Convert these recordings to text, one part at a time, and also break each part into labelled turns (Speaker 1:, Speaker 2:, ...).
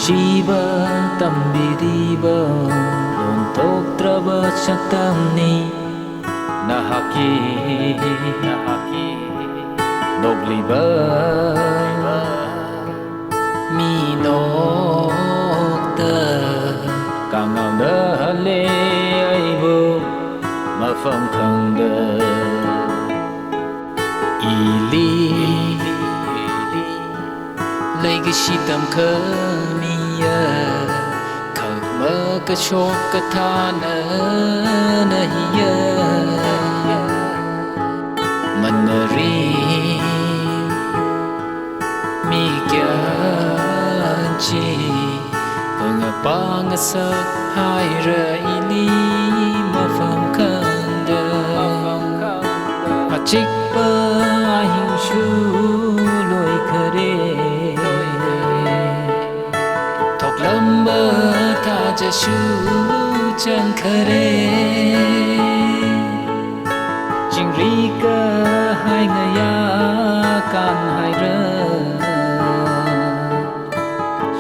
Speaker 1: Chiba tambiriba Lon toktraba saktamni Nahaki Nogliba Minokta Kangaw na hali aibu Mafam khangda Ili Legacy tam khamiya Khagma ka shok ka thana nahiya Manari mi kya chi Pangapang sa hai ra ili mafam khangda Achik pa ahing shu loi khare Lamba tha jashu chang khare Jingri ka hai ngaya kan hai ra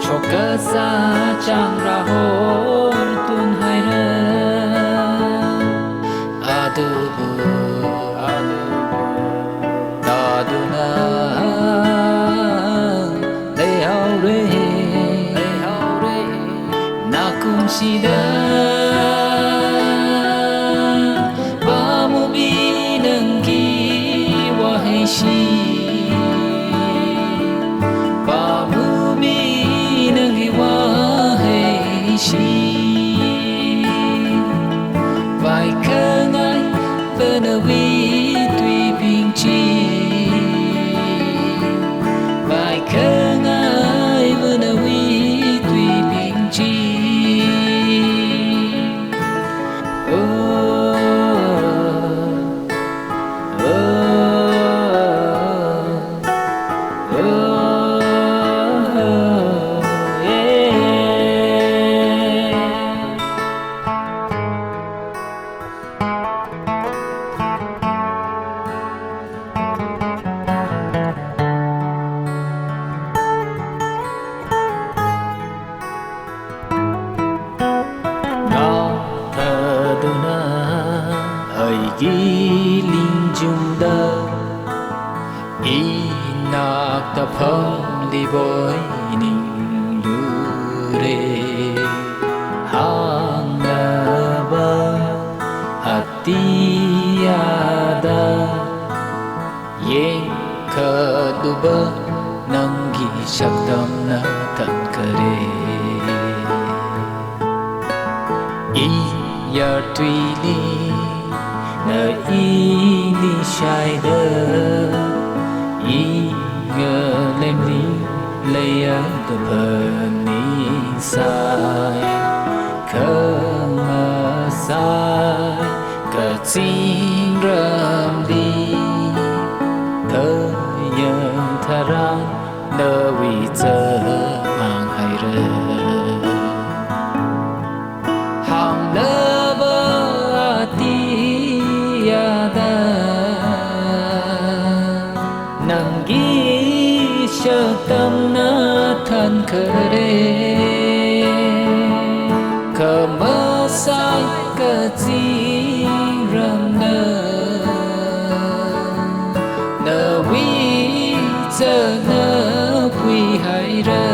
Speaker 1: Choka sa chang ra hor tun hai ra Adubu Daduna Lay hao re Sida Bamubi nanggi wahai si Bamubi nanggi wahai si Vai kengai benawi tui bingci Vai kengai benawi tui bingci Giling junda Inak tapam di boy ning lure Hang naba hati ada Yeng kaduba nanggi sakdam na tan kare Iyar tuili na ini shaida Iga lemli laya kapani sai Kemasai kacing ramdi Thayang tharan nawi mang hai ra Hang lava Nanggi syatam na than khare Kemasai kacing ramna Nawi na pui hai ra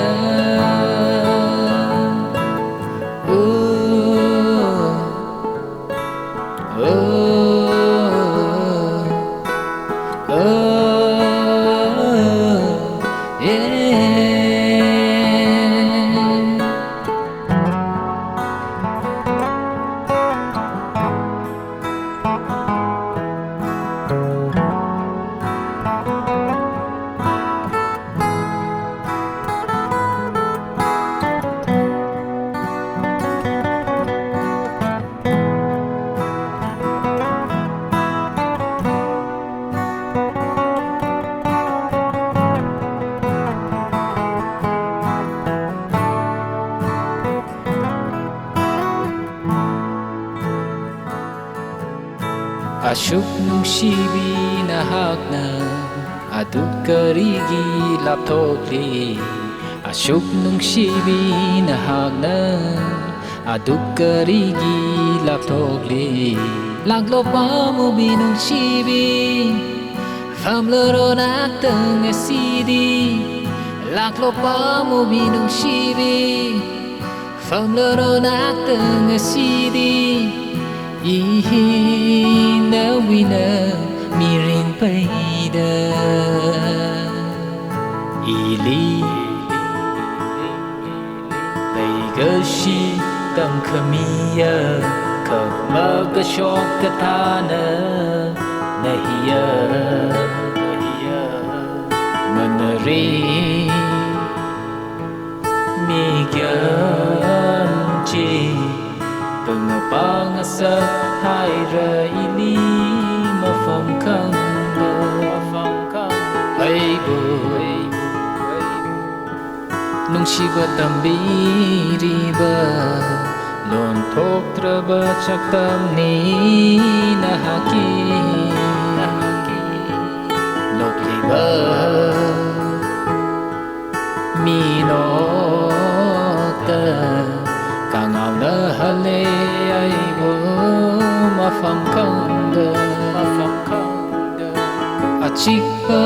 Speaker 1: Asyuk nungsibi na hakna Aduk karigi laptokli Asyok nung shibi na hagna Aduk karigi laptokli Laglopa mo binong shibi Famloro naktang asidi Laglopa mo binong shibi Famloro naktang asidi Ihina wina mirin paida Ili Gashi tam khamiya Kamaga shok katana Nahiya Manari Migyan chi Pangapangasa Haira ili Mafam kanga Aibo Nung shiba tambiriba Lon thok traba chaktam ni nahaki Nokliba Minota Kangaw na hale aibo Mafam kanda Achikpa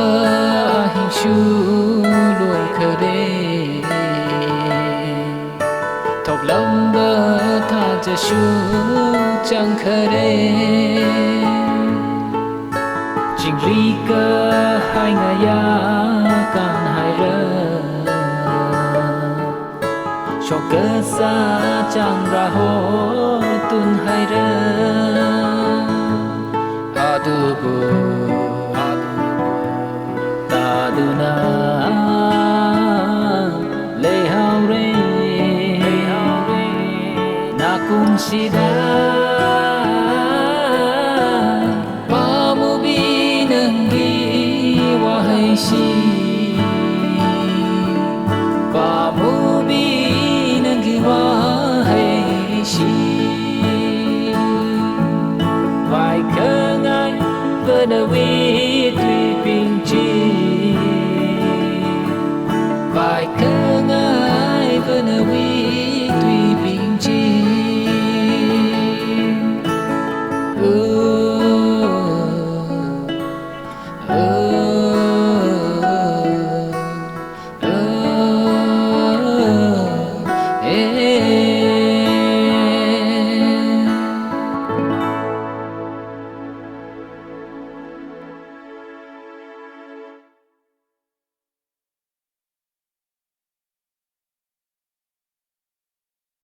Speaker 1: ahing shulol kare Thok lamba tha cha shu chang khare Jingrika hai ngaya kan hai ra Shoka sa chang ra ho tun hai ra Adubu Taduna Lehau re Nakung sida Pamubi nanggi wahai si Pamubi nanggi wahai si Vai kengai benawi tui pinci Vai kengai benawi tui pinci